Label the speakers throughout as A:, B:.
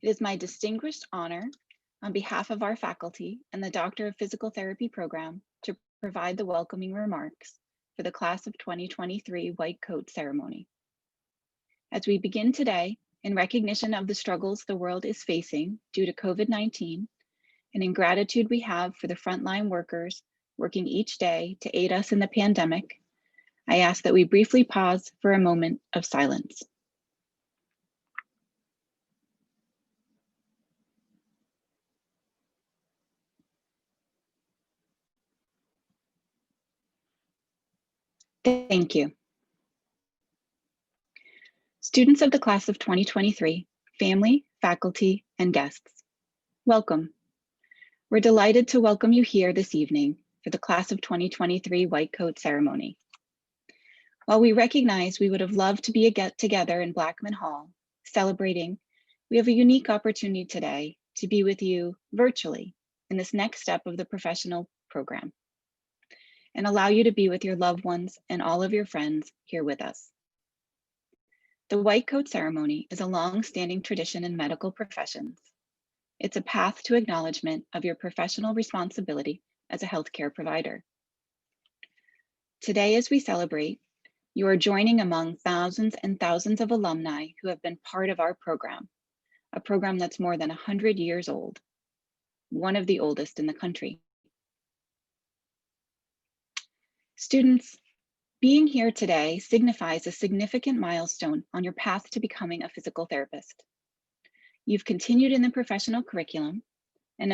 A: It is my distinguished honor on behalf of our faculty and the Doctor of Physical Therapy program to provide the welcoming remarks for the class of 2023 White Coat Ceremony. As we begin today, in recognition of the struggles the world is facing due to COVID-19, and in gratitude we have for the frontline workers working each day to aid us in the pandemic, I ask that we briefly pause for a moment of silence. Thank you. Students of the class of 2023, family, faculty, and guests, welcome. We're delighted to welcome you here this evening for the class of 2023 White Coat Ceremony. While we recognize we would have loved to be together in Blackman Hall, celebrating, we have a unique opportunity today to be with you virtually in this next step of the professional program and allow you to be with your loved ones and all of your friends here with us. The White Coat Ceremony is a long-standing tradition in medical professions. It's a path to acknowledgement of your professional responsibility as a healthcare provider. Today, as we celebrate, you are joining among thousands and thousands of alumni who have been part of our program, a program that's more than 100 years old, one of the oldest in the country. Students, being here today signifies a significant milestone on your path to becoming a physical therapist. You've continued in the professional curriculum, and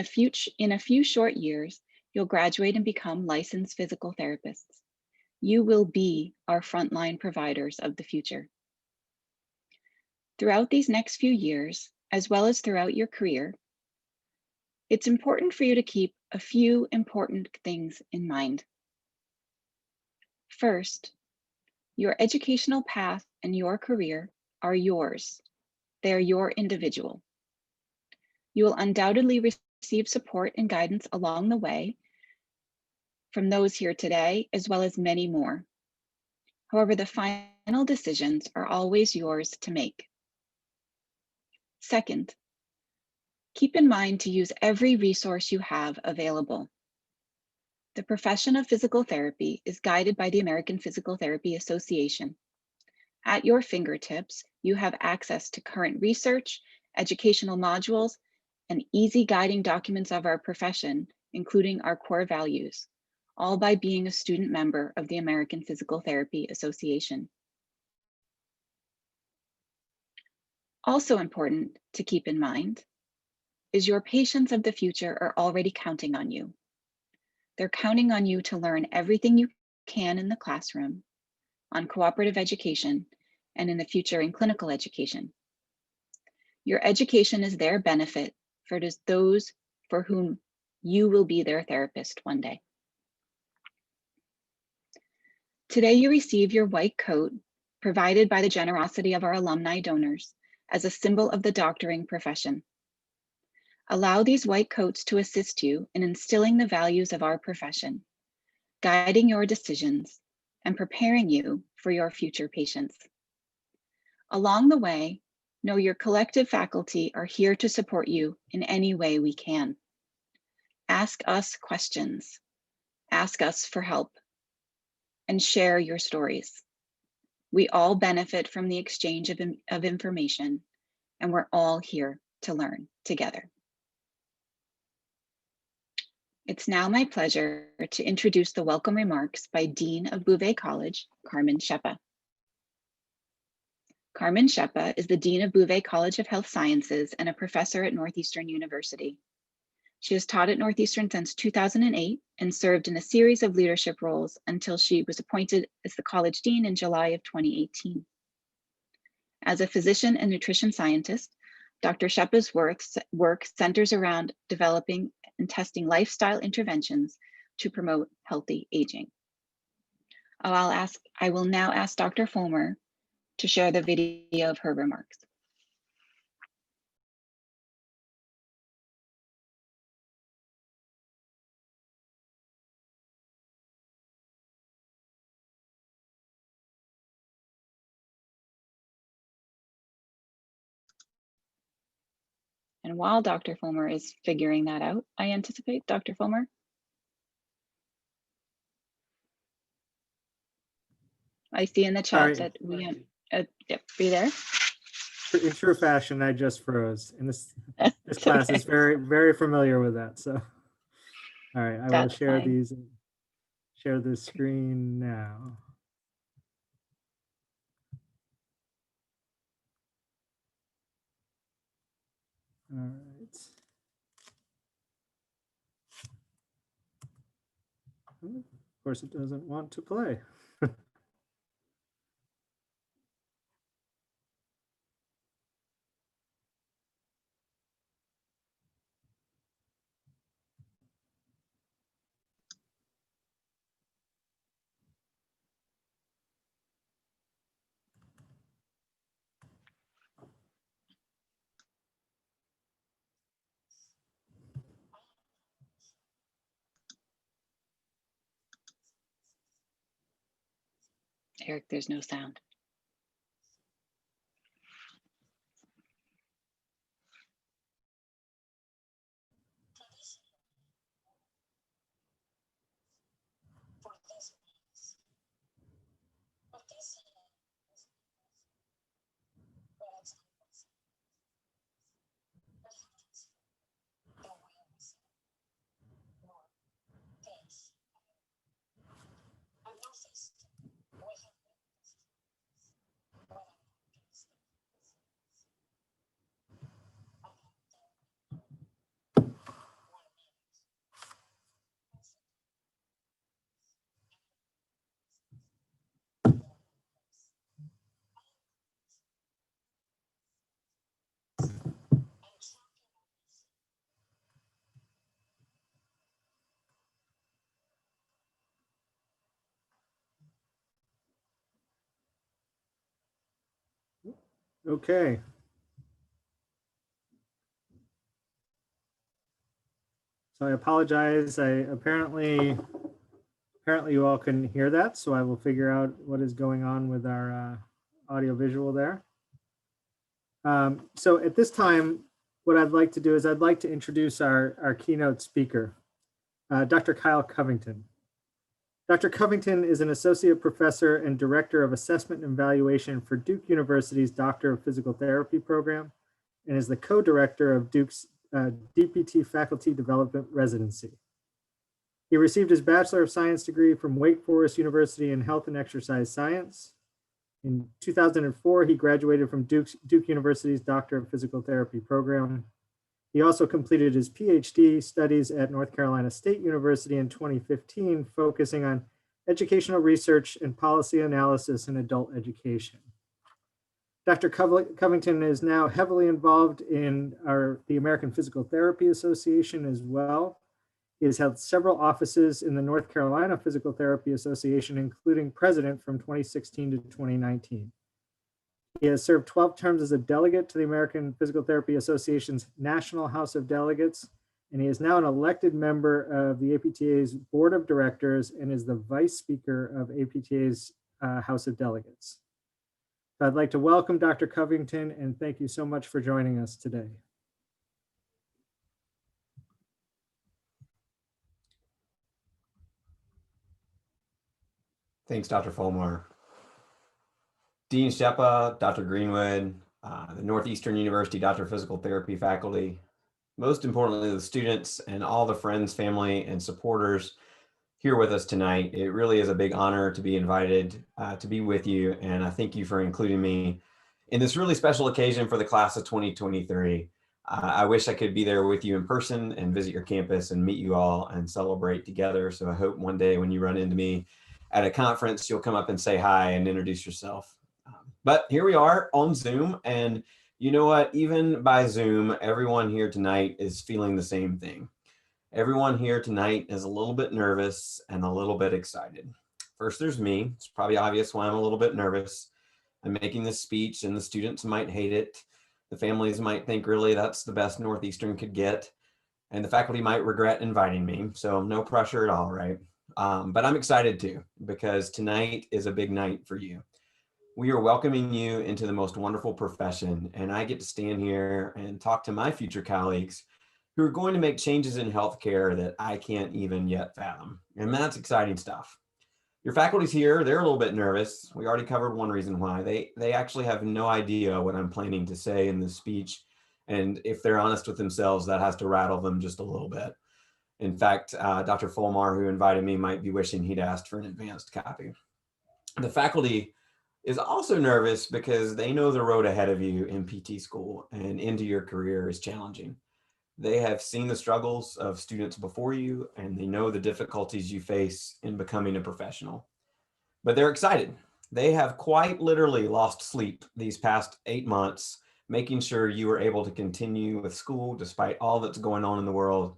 A: in a few short years, you'll graduate and become licensed physical therapists. You will be our frontline providers of the future. Throughout these next few years, as well as throughout your career, it's important for you to keep a few important things in mind. First, your educational path and your career are yours. They are your individual. You will undoubtedly receive support and guidance along the way from those here today, as well as many more. However, the final decisions are always yours to make. Second, keep in mind to use every resource you have available. The profession of physical therapy is guided by the American Physical Therapy Association. At your fingertips, you have access to current research, educational modules, and easy guiding documents of our profession, including our core values, all by being a student member of the American Physical Therapy Association. Also important to keep in mind is your patients of the future are already counting on you. They're counting on you to learn everything you can in the classroom, on cooperative education, and in the future in clinical education. Your education is their benefit for those for whom you will be their therapist one day. Today you receive your white coat provided by the generosity of our alumni donors as a symbol of the doctoring profession. Allow these white coats to assist you in instilling the values of our profession, guiding your decisions, and preparing you for your future patients. Along the way, know your collective faculty are here to support you in any way we can. Ask us questions, ask us for help, and share your stories. We all benefit from the exchange of information, and we're all here to learn together. It's now my pleasure to introduce the welcome remarks by Dean of Bouvet College, Carmen Shepa. Carmen Shepa is the Dean of Bouvet College of Health Sciences and a professor at Northeastern University. She has taught at Northeastern since 2008 and served in a series of leadership roles until she was appointed as the college dean in July of 2018. As a physician and nutrition scientist, Dr. Shepa's work centers around developing and testing lifestyle interventions to promote healthy aging. I will now ask Dr. Fulmer to share the video of her remarks. And while Dr. Fulmer is figuring that out, I anticipate, Dr. Fulmer? I see in the chat that we have, yep, are you there?
B: In true fashion, I just froze. And this class is very, very familiar with that. So, all right, I will share these, share the screen now. All right. Of course, it doesn't want to play.
A: Eric, there's no sound.
B: Okay. So I apologize. Apparently you all couldn't hear that. So I will figure out what is going on with our audio visual there. So at this time, what I'd like to do is I'd like to introduce our keynote speaker, Dr. Kyle Covington. Dr. Covington is an associate professor and director of assessment and evaluation for Duke University's Doctor of Physical Therapy program and is the co-director of Duke's DPT faculty development residency. He received his Bachelor of Science degree from Wake Forest University in Health and Exercise Science. In 2004, he graduated from Duke University's Doctor of Physical Therapy program. He also completed his PhD studies at North Carolina State University in 2015, focusing on educational research and policy analysis in adult education. Dr. Covington is now heavily involved in the American Physical Therapy Association as well. He has held several offices in the North Carolina Physical Therapy Association, including president from 2016 to 2019. He has served 12 terms as a delegate to the American Physical Therapy Association's National House of Delegates, and he is now an elected member of the APTA's Board of Directors and is the Vice Speaker of APTA's House of Delegates. I'd like to welcome Dr. Covington and thank you so much for joining us today.
C: Thanks, Dr. Fulmer. Dean Shepa, Dr. Greenwood, the Northeastern University Doctor of Physical Therapy faculty, most importantly, the students and all the friends, family, and supporters here with us tonight. It really is a big honor to be invited to be with you, and I thank you for including me in this really special occasion for the class of 2023. I wish I could be there with you in person and visit your campus and meet you all and celebrate together. So I hope one day when you run into me at a conference, you'll come up and say hi and introduce yourself. But here we are on Zoom, and you know what? Even by Zoom, everyone here tonight is feeling the same thing. Everyone here tonight is a little bit nervous and a little bit excited. First, there's me. It's probably obvious why I'm a little bit nervous. I'm making this speech and the students might hate it. The families might think really that's the best Northeastern could get. And the faculty might regret inviting me. So no pressure at all, right? But I'm excited too, because tonight is a big night for you. We are welcoming you into the most wonderful profession, and I get to stand here and talk to my future colleagues who are going to make changes in healthcare that I can't even yet fathom. And that's exciting stuff. Your faculty's here, they're a little bit nervous. We already covered one reason why. They actually have no idea what I'm planning to say in this speech. And if they're honest with themselves, that has to rattle them just a little bit. In fact, Dr. Fulmar, who invited me, might be wishing he'd asked for an advanced copy. The faculty is also nervous because they know the road ahead of you in PT school and into your career is challenging. They have seen the struggles of students before you, and they know the difficulties you face in becoming a professional. But they're excited. They have quite literally lost sleep these past 8 months, making sure you are able to continue with school despite all that's going on in the world.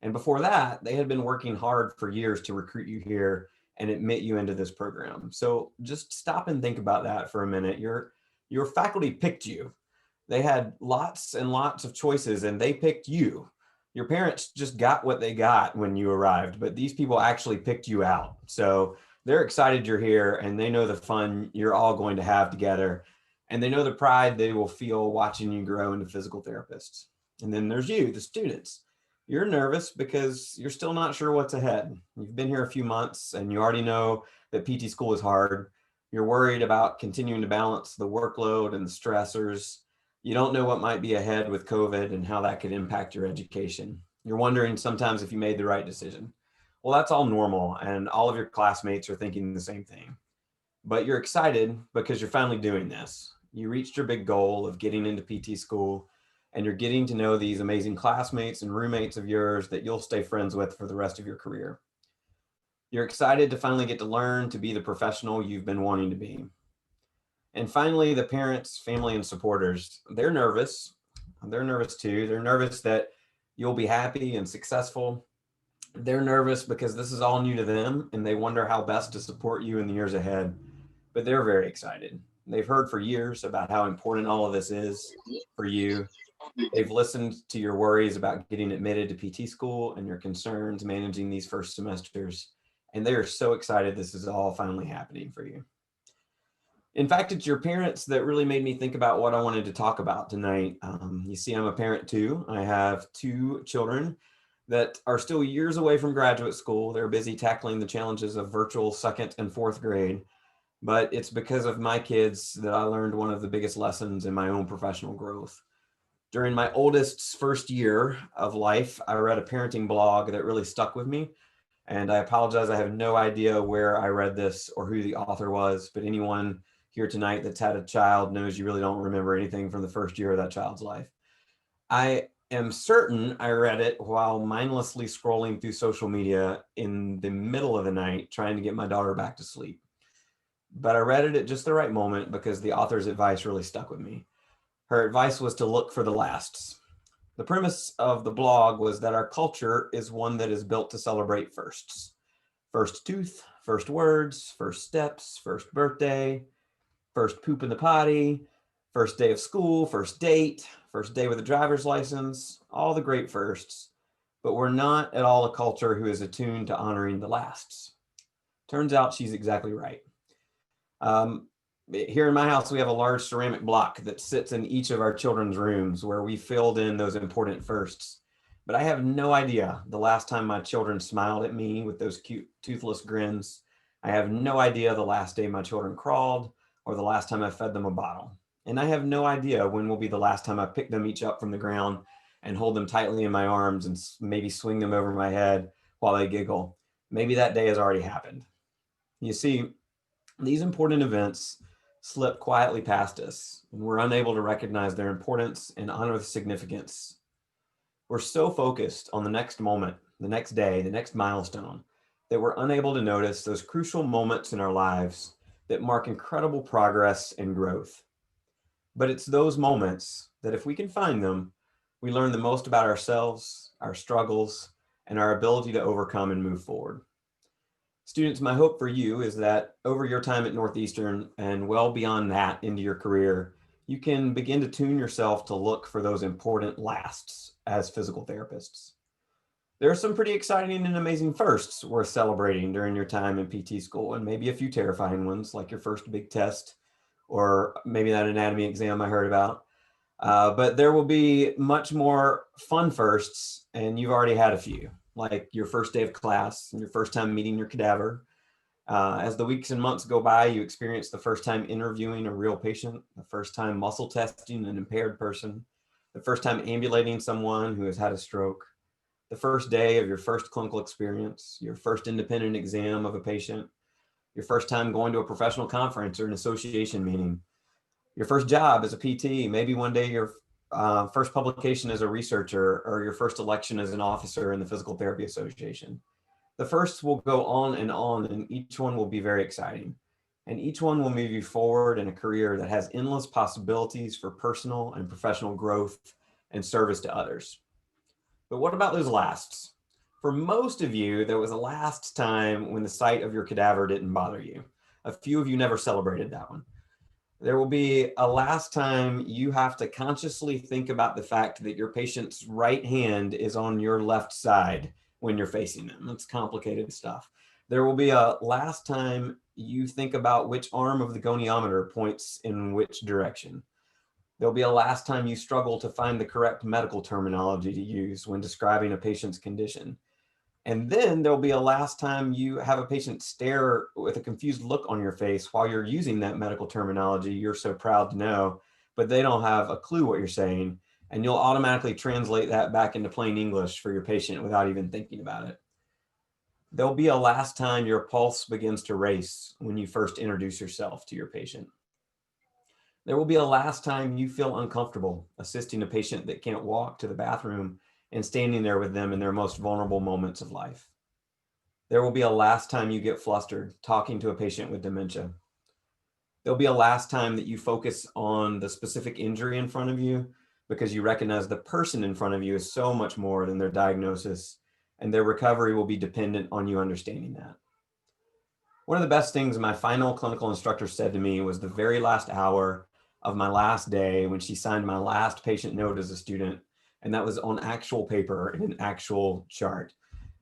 C: And before that, they had been working hard for years to recruit you here and admit you into this program. So just stop and think about that for a minute. Your faculty picked you. They had lots and lots of choices and they picked you. Your parents just got what they got when you arrived, but these people actually picked you out. So they're excited you're here and they know the fun you're all going to have together. And they know the pride they will feel watching you grow into physical therapists. And then there's you, the students. You're nervous because you're still not sure what's ahead. You've been here a few months and you already know that PT school is hard. You're worried about continuing to balance the workload and the stressors. You don't know what might be ahead with COVID and how that could impact your education. You're wondering sometimes if you made the right decision. Well, that's all normal, and all of your classmates are thinking the same thing. But you're excited because you're finally doing this. You reached your big goal of getting into PT school, and you're getting to know these amazing classmates and roommates of yours that you'll stay friends with for the rest of your career. You're excited to finally get to learn to be the professional you've been wanting to be. And finally, the parents, family, and supporters, they're nervous. They're nervous too. They're nervous that you'll be happy and successful. They're nervous because this is all new to them and they wonder how best to support you in the years ahead. But they're very excited. They've heard for years about how important all of this is for you. They've listened to your worries about getting admitted to PT school and your concerns managing these first semesters. And they are so excited this is all finally happening for you. In fact, it's your parents that really made me think about what I wanted to talk about tonight. You see, I'm a parent too. I have 2 children that are still years away from graduate school. They're busy tackling the challenges of virtual 2nd and 4th grade. But it's because of my kids that I learned one of the biggest lessons in my own professional growth. During my oldest's first year of life, I read a parenting blog that really stuck with me. And I apologize, I have no idea where I read this or who the author was, but anyone here tonight that's had a child knows you really don't remember anything from the first year of that child's life. I am certain I read it while mindlessly scrolling through social media in the middle of the night, trying to get my daughter back to sleep. But I read it at just the right moment because the author's advice really stuck with me. Her advice was to look for the lasts. The premise of the blog was that our culture is one that is built to celebrate firsts. First tooth, first words, first steps, first birthday, first poop in the potty, first day of school, first date, first day with a driver's license, all the great firsts. But we're not at all a culture who is attuned to honoring the lasts. Turns out she's exactly right. Here in my house, we have a large ceramic block that sits in each of our children's rooms where we filled in those important firsts. But I have no idea the last time my children smiled at me with those cute toothless grins. I have no idea the last day my children crawled or the last time I fed them a bottle. And I have no idea when will be the last time I pick them each up from the ground and hold them tightly in my arms and maybe swing them over my head while they giggle. Maybe that day has already happened. You see, these important events slip quietly past us, and we're unable to recognize their importance and honor the significance. We're so focused on the next moment, the next day, the next milestone, that we're unable to notice those crucial moments in our lives that mark incredible progress and growth. But it's those moments that if we can find them, we learn the most about ourselves, our struggles, and our ability to overcome and move forward. Students, my hope for you is that over your time at Northeastern and well beyond that into your career, you can begin to tune yourself to look for those important lasts as physical therapists. There are some pretty exciting and amazing firsts worth celebrating during your time in PT school, and maybe a few terrifying ones like your first big test or maybe that anatomy exam I heard about. But there will be much more fun firsts, and you've already had a few, like your first day of class and your first time meeting your cadaver. As the weeks and months go by, you experience the first time interviewing a real patient, the first time muscle testing an impaired person, the first time ambulating someone who has had a stroke, the first day of your first clinical experience, your first independent exam of a patient, your first time going to a professional conference or an association meeting, your first job as a PT, maybe one day your first publication as a researcher, or your first election as an officer in the Physical Therapy Association. The firsts will go on, and each one will be very exciting. And each one will move you forward in a career that has endless possibilities for personal and professional growth and service to others. But what about those lasts? For most of you, there was a last time when the sight of your cadaver didn't bother you. A few of you never celebrated that one. There will be a last time you have to consciously think about the fact that your patient's right hand is on your left side when you're facing them. It's complicated stuff. There will be a last time you think about which arm of the goniometer points in which direction. There'll be a last time you struggle to find the correct medical terminology to use when describing a patient's condition. And then there'll be a last time you have a patient stare with a confused look on your face while you're using that medical terminology you're so proud to know, but they don't have a clue what you're saying. And you'll automatically translate that back into plain English for your patient without even thinking about it. There'll be a last time your pulse begins to race when you first introduce yourself to your patient. There will be a last time you feel uncomfortable assisting a patient that can't walk to the bathroom and standing there with them in their most vulnerable moments of life. There will be a last time you get flustered talking to a patient with dementia. There'll be a last time that you focus on the specific injury in front of you because you recognize the person in front of you is so much more than their diagnosis, and their recovery will be dependent on you understanding that. One of the best things my final clinical instructor said to me was the very last hour of my last day when she signed my last patient note as a student, and that was on actual paper in an actual chart.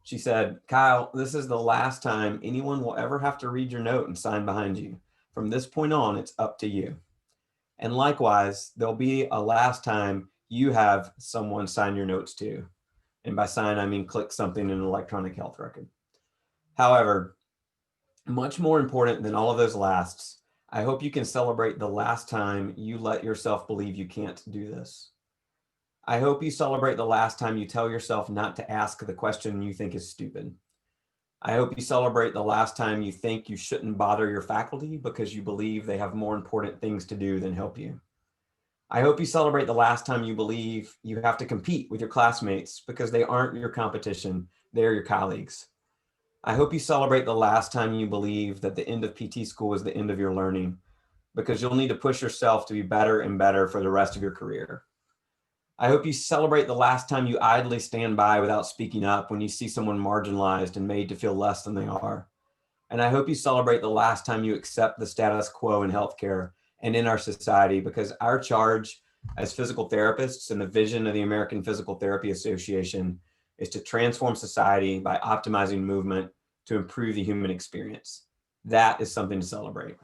C: She said, "Kyle, this is the last time anyone will ever have to read your note and sign behind you. From this point on, it's up to you." And likewise, there'll be a last time you have someone sign your notes too. And by sign, I mean click something in an electronic health record. However, much more important than all of those lasts, I hope you can celebrate the last time you let yourself believe you can't do this. I hope you celebrate the last time you tell yourself not to ask the question you think is stupid. I hope you celebrate the last time you think you shouldn't bother your faculty because you believe they have more important things to do than help you. I hope you celebrate the last time you believe you have to compete with your classmates because they aren't your competition, they're your colleagues. I hope you celebrate the last time you believe that the end of PT school is the end of your learning because you'll need to push yourself to be better and better for the rest of your career. I hope you celebrate the last time you idly stand by without speaking up when you see someone marginalized and made to feel less than they are. And I hope you celebrate the last time you accept the status quo in healthcare and in our society, because our charge as physical therapists and the vision of the American Physical Therapy Association is to transform society by optimizing movement to improve the human experience. That is something to celebrate.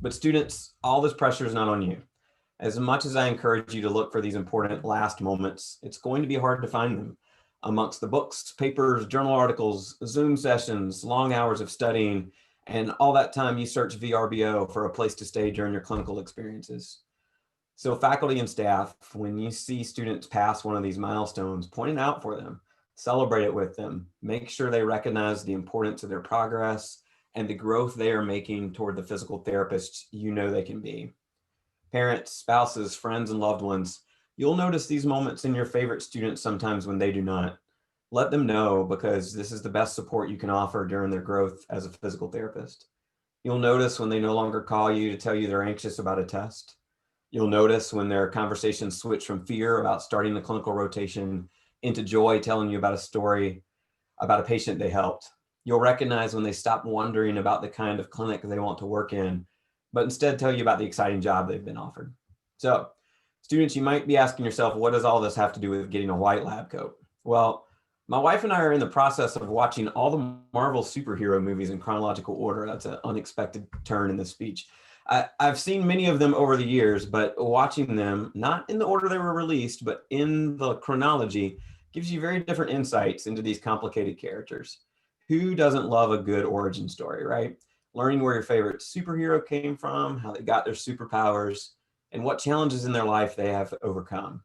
C: But students, all this pressure is not on you. As much as I encourage you to look for these important last moments, it's going to be hard to find them amongst the books, papers, journal articles, Zoom sessions, long hours of studying, and all that time you search VRBO for a place to stay during your clinical experiences. So faculty and staff, when you see students pass one of these milestones, point it out for them, celebrate it with them, make sure they recognize the importance of their progress and the growth they are making toward the physical therapists you know they can be. Parents, spouses, friends, and loved ones, you'll notice these moments in your favorite students sometimes when they do not. Let them know, because this is the best support you can offer during their growth as a physical therapist. You'll notice when they no longer call you to tell you they're anxious about a test. You'll notice when their conversations switch from fear about starting the clinical rotation into joy telling you about a story about a patient they helped. You'll recognize when they stop wondering about the kind of clinic they want to work in, but instead tell you about the exciting job they've been offered. So, students, you might be asking yourself, what does all this have to do with getting a white lab coat? Well, my wife and I are in the process of watching all the Marvel superhero movies in chronological order. That's an unexpected turn in this speech. I've seen many of them over the years, but watching them, not in the order they were released, but in the chronology, gives you very different insights into these complicated characters. Who doesn't love a good origin story, right? Learning where your favorite superhero came from, how they got their superpowers, and what challenges in their life they have overcome.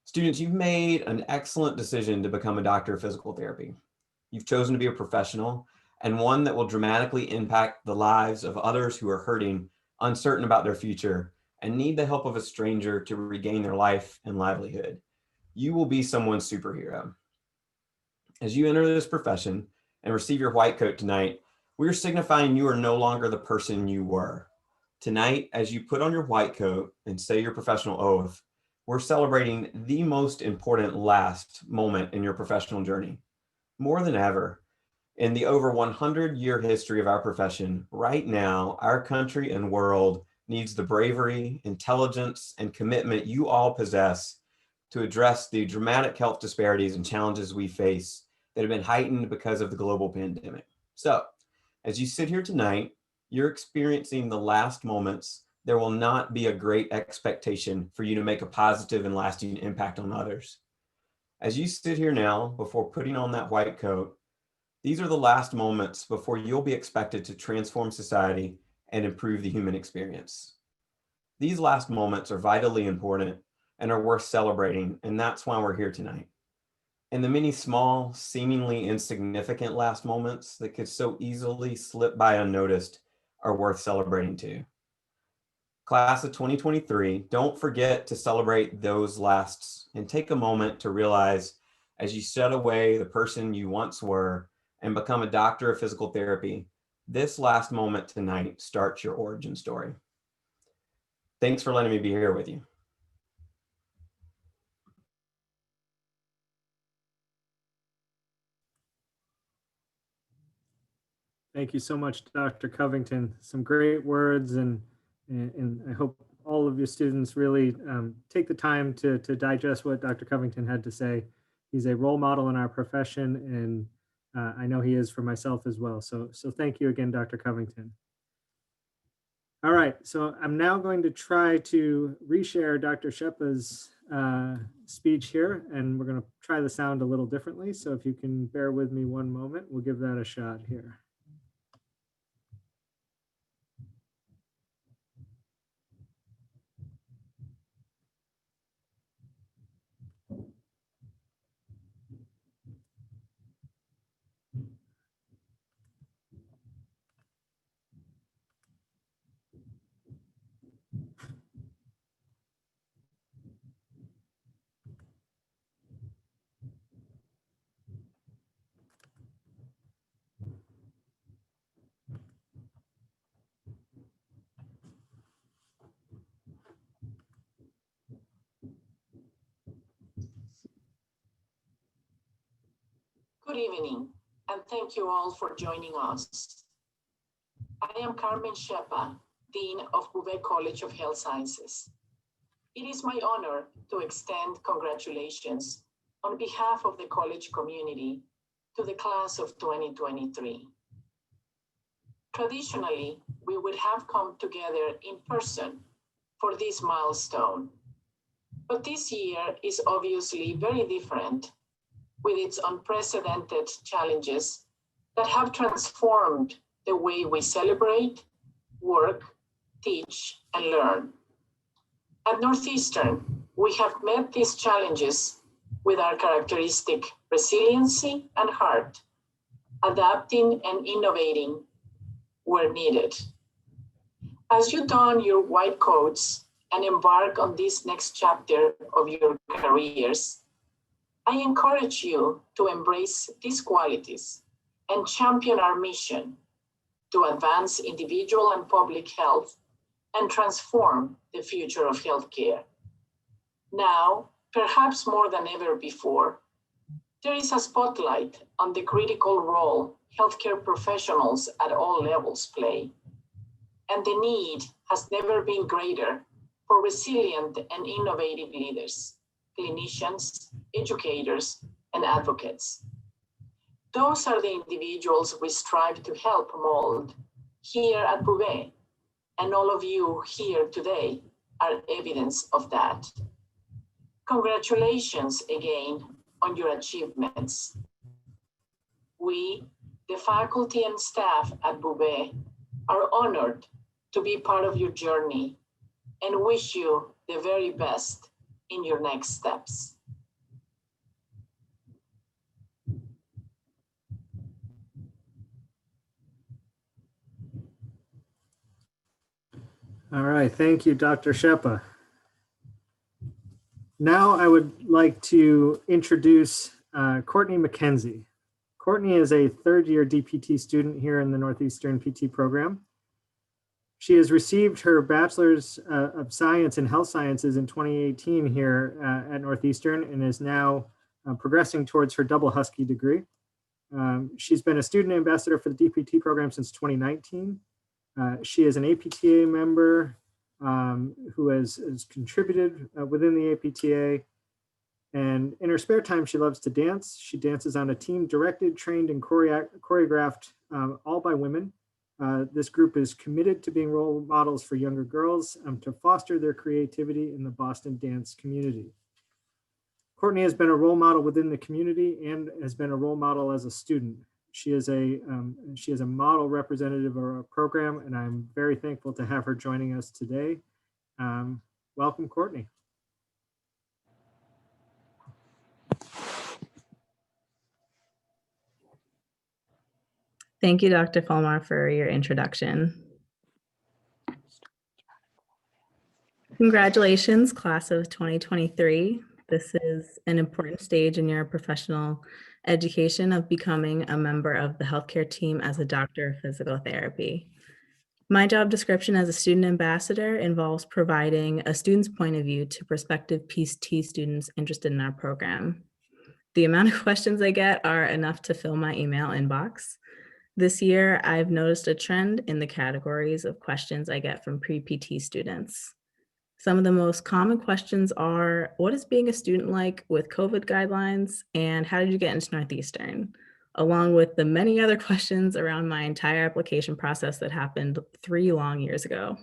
C: Students, you've made an excellent decision to become a doctor of physical therapy. You've chosen to be a professional, and one that will dramatically impact the lives of others who are hurting, uncertain about their future, and need the help of a stranger to regain their life and livelihood. You will be someone's superhero. As you enter this profession and receive your white coat tonight, we are signifying you are no longer the person you were. Tonight, as you put on your white coat and say your professional oath, we're celebrating the most important last moment in your professional journey. More than ever, in the over 100-year history of our profession, right now, our country and world needs the bravery, intelligence, and commitment you all possess to address the dramatic health disparities and challenges we face that have been heightened because of the global pandemic. So, as you sit here tonight, you're experiencing the last moments. There will not be a great expectation for you to make a positive and lasting impact on others. As you sit here now, before putting on that white coat, these are the last moments before you'll be expected to transform society and improve the human experience. These last moments are vitally important and are worth celebrating, and that's why we're here tonight. And the many small, seemingly insignificant last moments that could so easily slip by unnoticed are worth celebrating too. Class of 2023, don't forget to celebrate those lasts and take a moment to realize as you set away the person you once were and become a doctor of physical therapy, this last moment tonight starts your origin story. Thanks for letting me be here with you.
B: Thank you so much, Dr. Covington. Some great words, and I hope all of your students really take the time to digest what Dr. Covington had to say. He's a role model in our profession, and I know he is for myself as well. So thank you again, Dr. Covington. All right, so I'm now going to try to reshare Dr. Shepa's speech here, and we're going to try the sound a little differently. So if you can bear with me one moment, we'll give that a shot here.
D: Good evening, and thank you all for joining us. I am Carmen Shepa, Dean of Bouvet College of Health Sciences. It is my honor to extend congratulations on behalf of the college community to the class of 2023. Traditionally, we would have come together in person for this milestone, but this year is obviously very different, with its unprecedented challenges that have transformed the way we celebrate, work, teach, and learn. At Northeastern, we have met these challenges with our characteristic resiliency and heart, adapting and innovating where needed. As you don your white coats and embark on this next chapter of your careers, I encourage you to embrace these qualities and champion our mission to advance individual and public health and transform the future of healthcare. Now, perhaps more than ever before, there is a spotlight on the critical role healthcare professionals at all levels play, and the need has never been greater for resilient and innovative leaders, clinicians, educators, and advocates. Those are the individuals we strive to help mold here at Bouvet and all of you here today are evidence of that. Congratulations again on your achievements. We, the faculty and staff at Beauvais, are honored to be part of your journey and wish you the very best in your next steps.
B: All right, thank you, Dr. Shepa. Now I would like to introduce Courtney McKenzie. Courtney is a third-year DPT student here in the Northeastern PT program. She has received her Bachelor's of Science in Health Sciences in 2018 here at Northeastern and is now progressing towards her double Husky degree. She's been a student ambassador for the DPT program since 2019. She is an APTA member who has contributed within the APTA. And in her spare time, she loves to dance. She dances on a team directed, trained, and choreographed all by women. This group is committed to being role models for younger girls to foster their creativity in the Boston dance community. Courtney has been a role model within the community and has been a role model as a student. She is a model representative of our program, and I'm very thankful to have her joining us today. Welcome, Courtney.
E: Thank you, Dr. Fulmer, for your introduction. Congratulations, class of 2023. This is an important stage in your professional education of becoming a member of the healthcare team as a doctor of physical therapy. My job description as a student ambassador involves providing a student's point of view to prospective PT students interested in our program. The amount of questions I get are enough to fill my email inbox. This year, I've noticed a trend in the categories of questions I get from pre-PT students. Some of the most common questions are, what is being a student like with COVID guidelines, and how did you get into Northeastern? Along with the many other questions around my entire application process that happened 3 long years ago.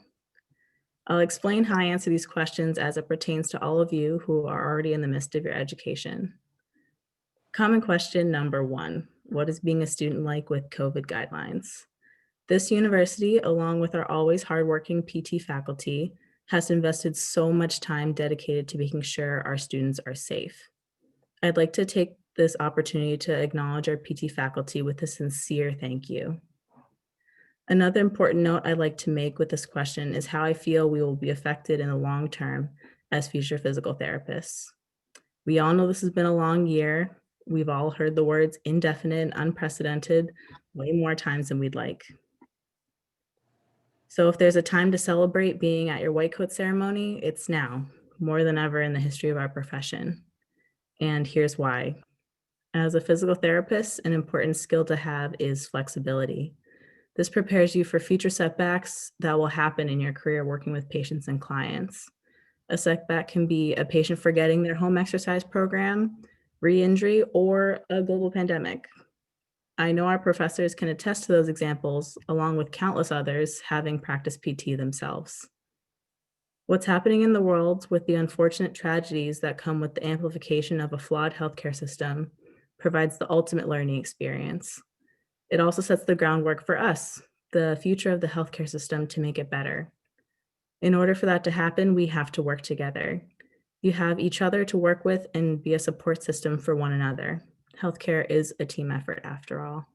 E: I'll explain how I answer these questions as it pertains to all of you who are already in the midst of your education. Common question number 1, what is being a student like with COVID guidelines? This university, along with our always hardworking PT faculty, has invested so much time dedicated to making sure our students are safe. I'd like to take this opportunity to acknowledge our PT faculty with a sincere thank you. Another important note I'd like to make with this question is how I feel we will be affected in the long term as future physical therapists. We all know this has been a long year. We've all heard the words indefinite and unprecedented way more times than we'd like. So if there's a time to celebrate being at your white coat ceremony, it's now, more than ever in the history of our profession. And here's why. As a physical therapist, an important skill to have is flexibility. This prepares you for future setbacks that will happen in your career working with patients and clients. A setback can be a patient forgetting their home exercise program, re-injury, or a global pandemic. I know our professors can attest to those examples, along with countless others having practiced PT themselves. What's happening in the world with the unfortunate tragedies that come with the amplification of a flawed healthcare system provides the ultimate learning experience. It also sets the groundwork for us, the future of the healthcare system, to make it better. In order for that to happen, we have to work together. You have each other to work with and be a support system for one another. Healthcare is a team effort after all.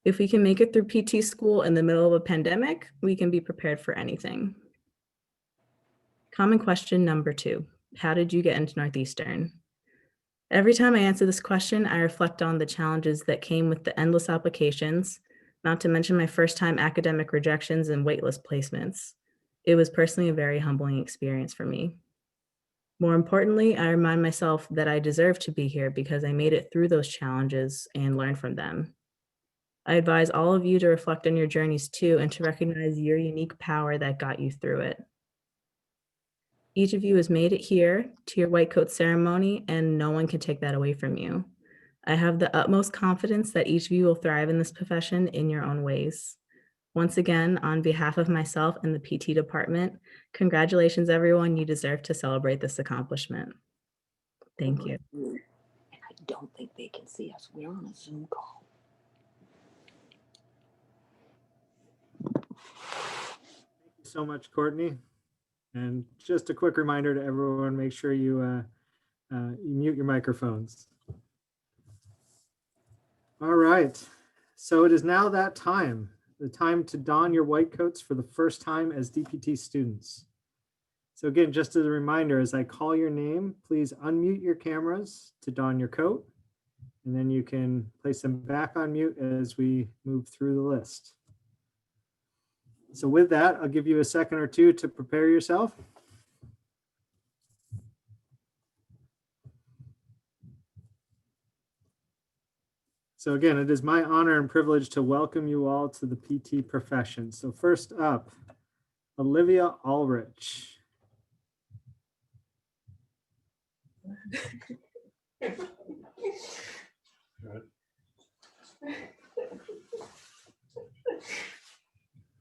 E: If we can make it through PT school in the middle of a pandemic, we can be prepared for anything. Common question number 2, how did you get into Northeastern? Every time I answer this question, I reflect on the challenges that came with the endless applications, not to mention my first time academic rejections and waitlist placements. It was personally a very humbling experience for me. More importantly, I remind myself that I deserve to be here because I made it through those challenges and learned from them. I advise all of you to reflect on your journeys too and to recognize your unique power that got you through it. Each of you has made it here to your white coat ceremony, and no one can take that away from you. I have the utmost confidence that each of you will thrive in this profession in your own ways. Once again, on behalf of myself and the PT department, congratulations, everyone. You deserve to celebrate this accomplishment. Thank you.
F: And I don't think they can see us. We're on a Zoom call.
B: Thank you so much, Courtney. And just a quick reminder to everyone, make sure you mute your microphones. All right, so it is now that time, the time to don your white coats for the first time as DPT students. So again, just as a reminder, as I call your name, please unmute your cameras to don your coat, and then you can place them back on mute as we move through the list. So with that, I'll give you a second or two to prepare yourself. So again, it is my honor and privilege to welcome you all to the PT profession. So first up, Olivia Ulrich.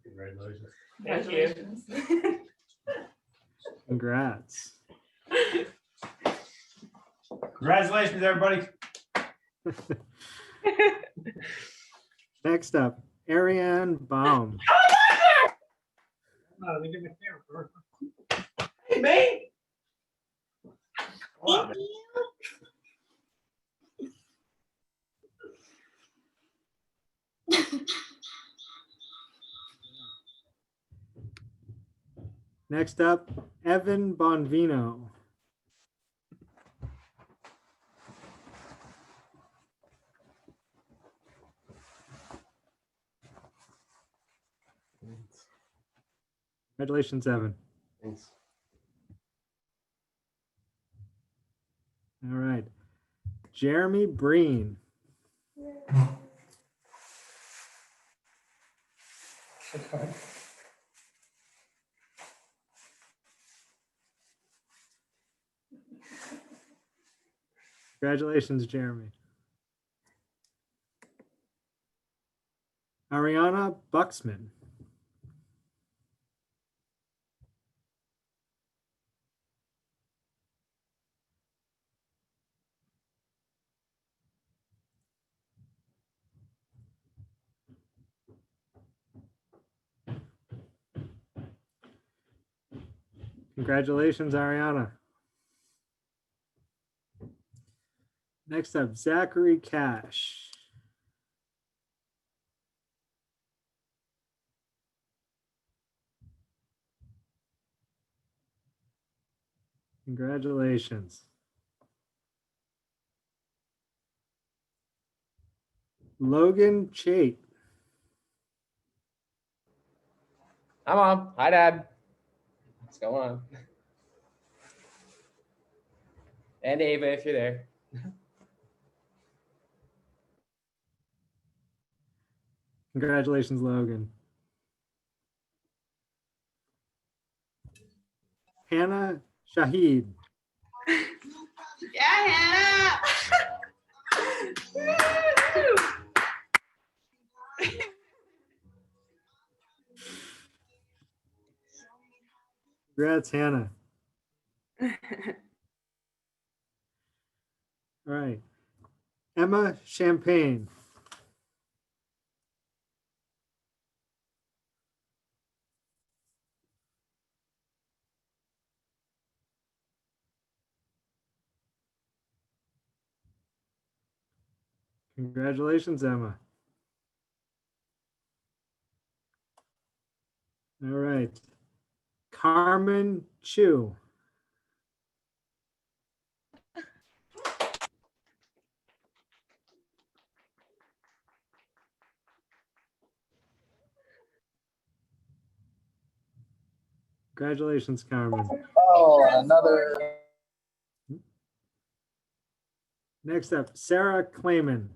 G: Congratulations.
H: Congratulations.
B: Congrats.
G: Congratulations, everybody.
B: Next up, Ariane Baum.
H: Hey, man.
G: Wow.
B: Next up, Evan Bonvino. Congratulations, Evan.
G: Thanks.
B: All right. Jeremy Breen. Congratulations, Jeremy. Ariana Buxman. Congratulations, Ariana. Next up, Zachary Cash. Congratulations. Logan Chait.
I: Hi, Mom. Hi, Dad. What's going on? And Ava, if you're there.
B: Congratulations, Logan. Hannah Shahid.
H: Yeah, Hannah.
B: Congrats, Hannah. All right. Emma Champagne. Congratulations, Emma. All right. Carmen Chu. Congratulations, Carmen.
I: Oh, another.
B: Next up, Sarah Clayman.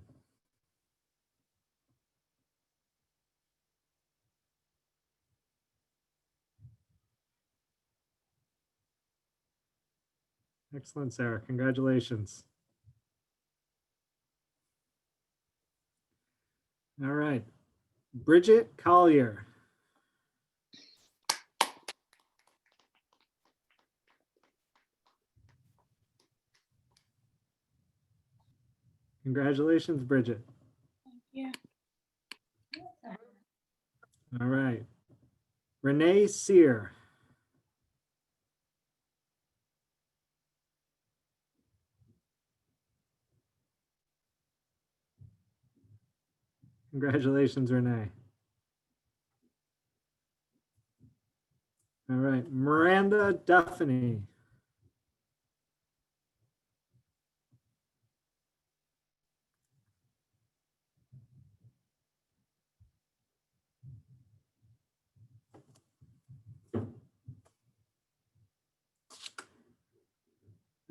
B: Excellent, Sarah. Congratulations. All right. Bridget Collier. Congratulations, Bridget.
H: you.
B: All right. Renee Sear. Congratulations, Renee. All right. Miranda Duffany.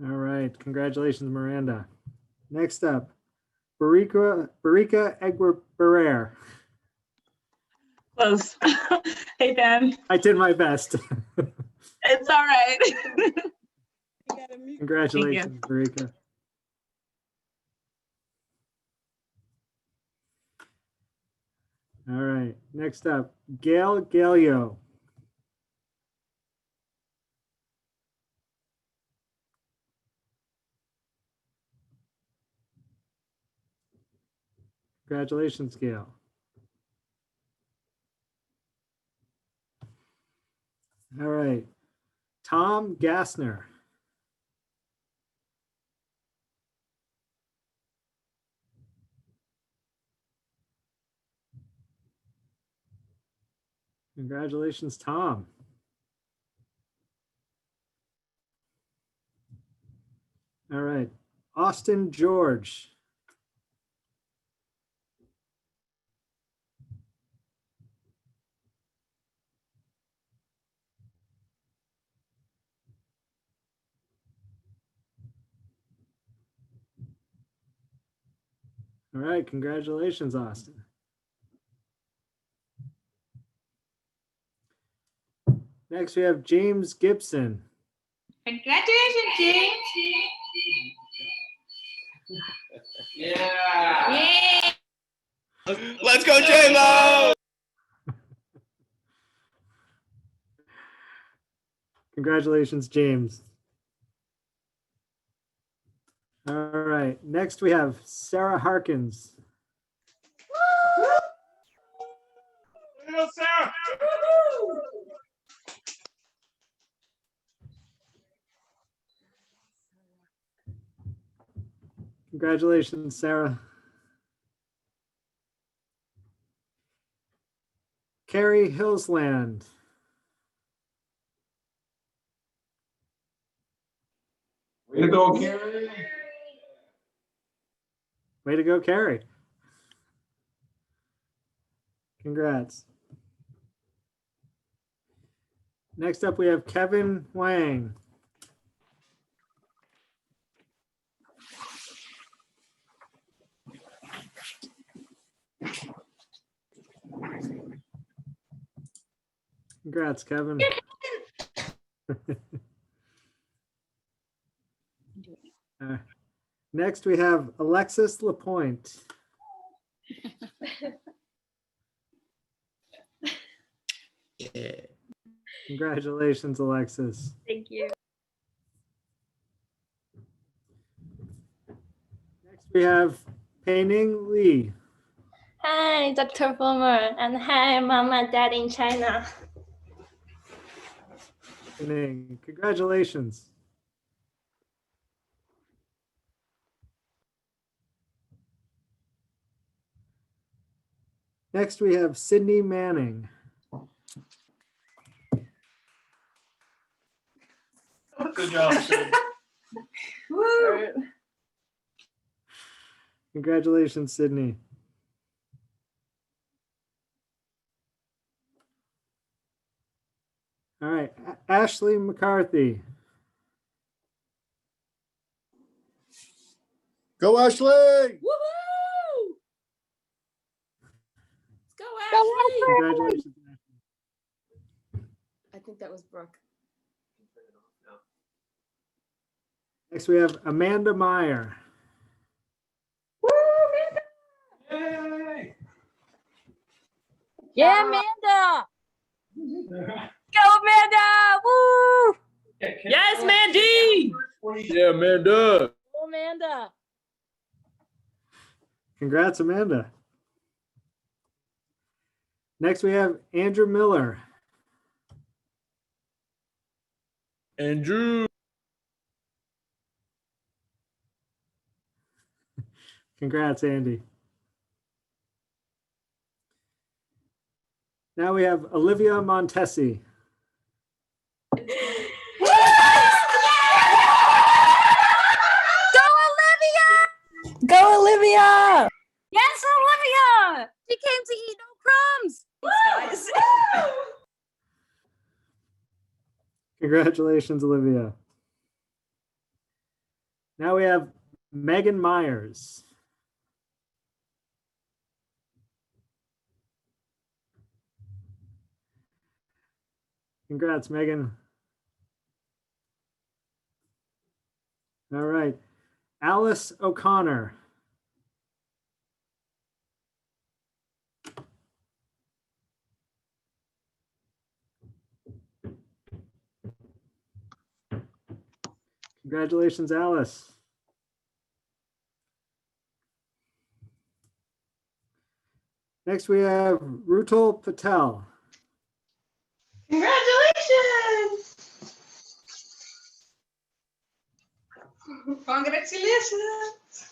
B: All right. Congratulations, Miranda. Next up, Barika Egber-Barrere.
H: Close. Hey, Dan.
B: I did my best.
H: It's all right.
B: Congratulations, Barika. All right. Next up, Gail Galio. Congratulations, Gail. All right. Tom Gassner. Congratulations, Tom. All right. Austin George. All right. Congratulations, Austin. Next, we have James Gibson.
H: Congratulations, James.
I: Yeah.
H: Yay.
I: Let's go, J-Lo!
B: Congratulations, James. All right. Next, we have Sarah Harkins.
G: Go, Sarah.
B: Congratulations, Sarah. Carrie Hillsland.
G: Way to go, Carrie.
B: Way to go, Carrie. Congrats. Next up, we have Kevin Wang. Congrats, Kevin. Next, we have Alexis Lapointe.
I: Yeah.
B: Congratulations, Alexis.
J: Thank you.
B: Next, we have Peining Li.
J: Hi, Dr. Fulmer, and hi, Mom and Dad in China.
B: Peining, congratulations. Next, we have Sydney Manning.
G: Good job, Sid.
H: Woo.
B: Congratulations, Sydney. All right, Ashley McCarthy.
K: Go, Ashley!
H: Woohoo! Let's go, Ashley.
B: Congratulations.
H: I think that was Brooke.
B: Next, we have Amanda Meyer.
G: Yay!
F: Yeah, Amanda. Go, Amanda. Woo.
I: Yes, Mandy.
G: Yeah, Amanda.
F: Go, Amanda.
B: Congrats, Amanda. Next, we have Andrew Miller.
G: Andrew.
B: Congrats, Andy. Now we have Olivia Montesi.
F: Go, Olivia. Yes, Olivia. She came to eat no crumbs. Thanks, guys.
B: Congratulations, Olivia. Now we have Megan Myers. Congrats, Megan. All right. Alice O'Connor. Congratulations, Alice. Next, we have Rutul Patel.
H: Congratulations! Congratulations!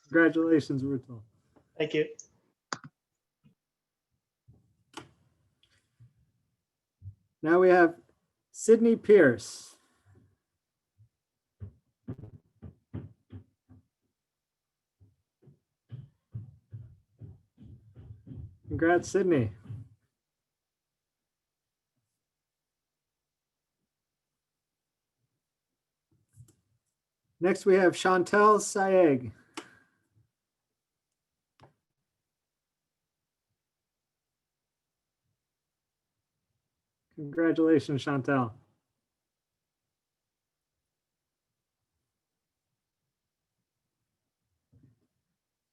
B: Congratulations, Rutul.
K: Thank you.
B: Now we have Sydney Pierce. Congrats, Sydney. Next, we have Chantel Saeg. Congratulations, Chantel.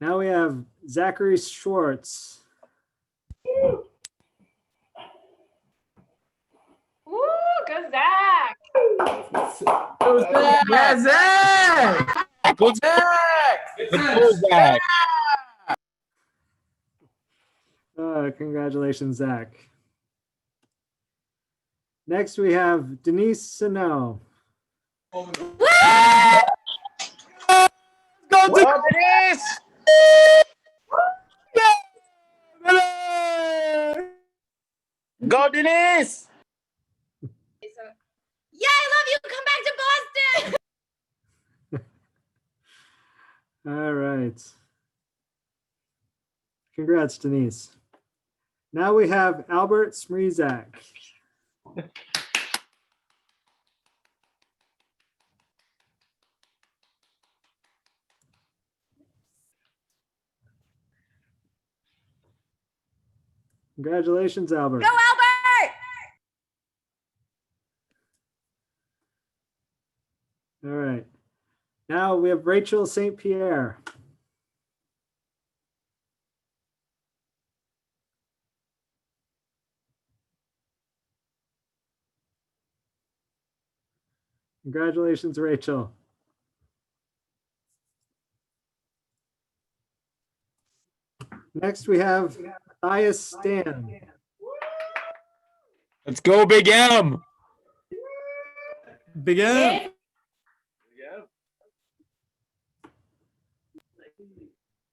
B: Now we have Zachary Schwartz.
H: Woo, go Zach!
I: Yeah, Zach.
G: Go Zach. Go Zach.
B: Congratulations, Zach. Next, we have Denise Sano.
G: Go
I: Well, Denise. Go, Denise.
H: Yeah, I love you. Come back to Boston.
B: All right. Congrats, Denise. Now we have Albert Smrizak. Congratulations, Albert.
F: Go, Albert.
B: All right. Now we have Rachel St. Pierre. Congratulations, Rachel. Next, we have Matthias Stan.
G: Let's go, Big M.
K: Big M.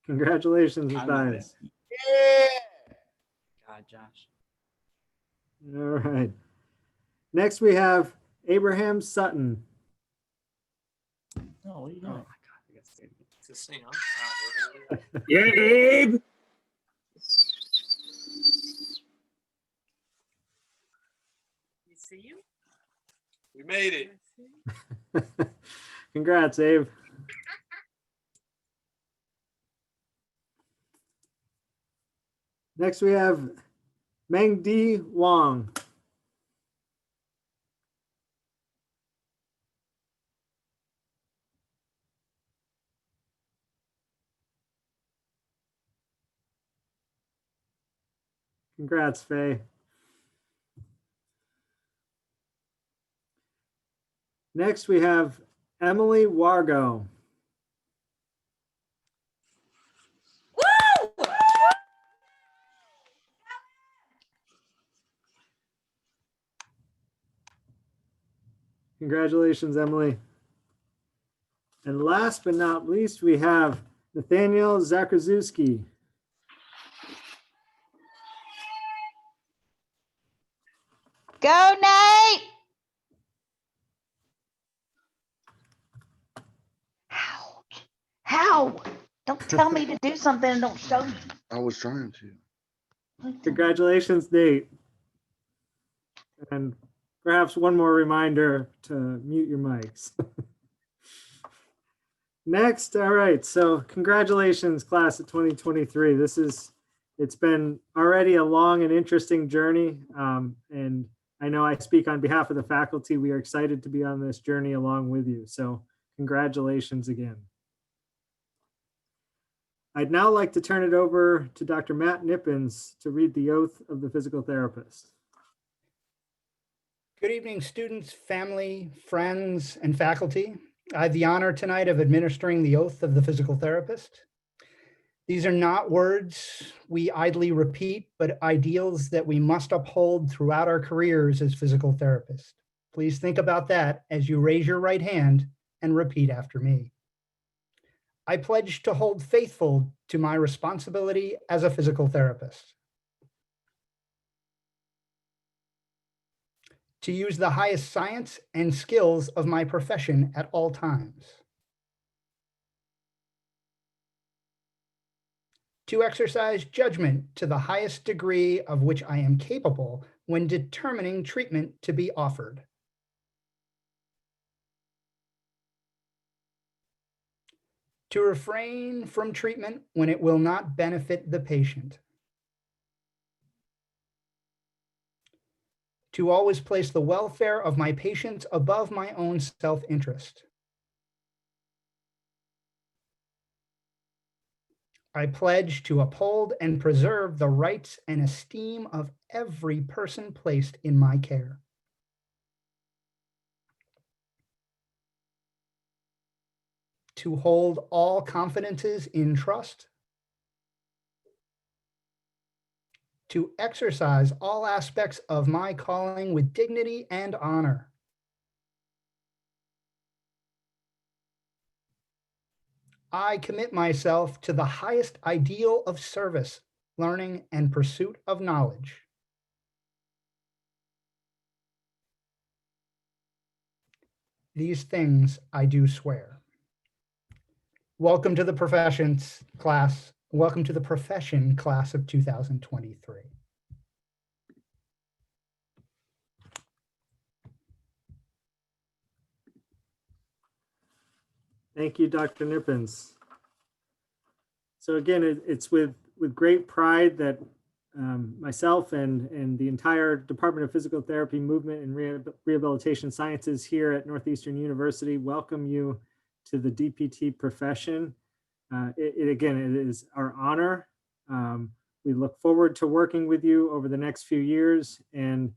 B: Congratulations, Matthias.
K: God, Josh.
B: All right. Next, we have Abraham Sutton.
K: Oh, what are you doing? Oh my God, I got to it's this thing, huh?
G: Yeah, Abe.
K: You see you?
G: We made it.
B: Congrats, Abe. Next, we have Meng Di Wong. Congrats, Faye. Next, we have Emily Wargo.
H: Woo!
B: Congratulations, Emily. And last but not least, we have Nathaniel Zakraszewski.
F: Go, Nate! How? Don't tell me to do something and don't show me.
L: I was trying to.
B: Congratulations, Nate. And perhaps one more reminder to mute your mics. Next, all right, so congratulations, class of 2023. It's been already a long and interesting journey. And I know I speak on behalf of the faculty. We are excited to be on this journey along with you. So congratulations again. I'd now like to turn it over to Dr. Matt Nippens to read the oath of the physical therapist.
M: Good evening, students, family, friends, and faculty. I have the honor tonight of administering the oath of the physical therapist. These are not words we idly repeat, but ideals that we must uphold throughout our careers as physical therapists. Please think about that as you raise your right hand and repeat after me. I pledge to hold faithful to my responsibility as a physical therapist, to use the highest science and skills of my profession at all times, to exercise judgment to the highest degree of which I am capable when determining treatment to be offered, to refrain from treatment when it will not benefit the patient, to always place the welfare of my patients above my own self-interest. I pledge to uphold and preserve the rights and esteem of every person placed in my care. To hold all confidences in trust. To exercise all aspects of my calling with dignity and honor. I commit myself to the highest ideal of service, learning, and pursuit of knowledge. These things I do swear. Welcome to the professions class. Welcome to the profession class of 2023.
B: Thank you, Dr. Nippens. So again, it's with great pride that myself and the entire Department of Physical Therapy Movement and Rehabilitation Sciences here at Northeastern University welcome you to the DPT profession. Again, it is our honor. We look forward to working with you over the next few years and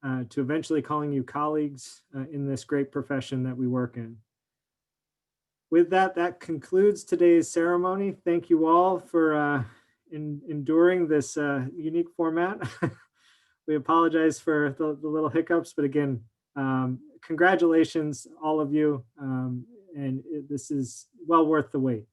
B: to eventually calling you colleagues in this great profession that we work in. With that, that concludes today's ceremony. Thank you all for enduring this unique format. We apologize for the little hiccups, but again, congratulations, all of you. And this is well worth the wait.